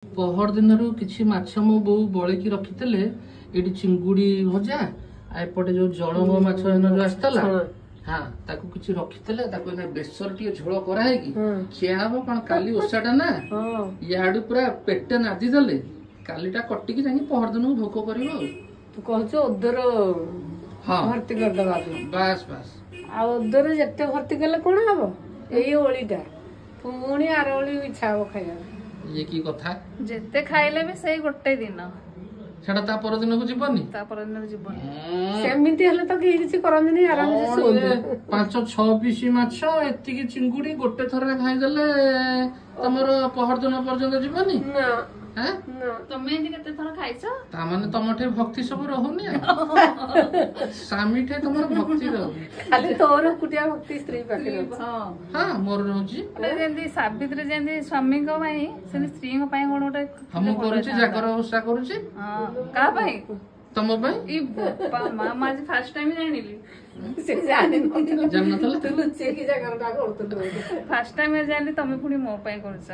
पहर दिन किसी माछ मो बो बड़े रखी ये चिंगुड़ी भजा एपटे जो जड़ंग माछ जो आसला हाँ ताकू किसी रखी बेसर टे झोल कराई खिया हम कौन काली ओषाटा ना याडू पूरा पेटे नादी देले कालीटा कटिकी जाई पहर दिन भोक कर तू कहଛୁ ओदर हाँ भर्ती कर दबा बास बास आ ओदर जत्ते भर्ती कले कोन हबो एई ओळीटा पुणी आर ओळी इच्छा हो खाया ये की कथा जेते खाइले भी सही गोटे दिन सेटा ता पर दिन को जीवनी ता पर दिन जीवन सेमिति हले तो केही किछि करन्दिनी आराम से सुन 5-6 पीस माछ एतिकी चिंगुड़ी गोटे थरे खाई देले तमरो पहर दिन पर्यंत जीवनी ना हैं ना तमे एंदी केते थर खाइছো ता माने तमठे भक्ति सब रहुनी स्वामी ठे तमर भक्ति रहू खाली तोर कुटिया भक्ति स्त्री पाखे हां हां मोर रहूची जेंदी सावित्री जेंदी स्वामी को भाई से स्त्री को पाई कोन गोटे हम करूची जाकर ओषा करूची हां का भाई तम भाई ई मामा आज फर्स्ट टाइम जानिली से जाने जानना तू लुचे की जगह टा करतो फर्स्ट टाइम जानिली तमे पुनी मो पाई करछ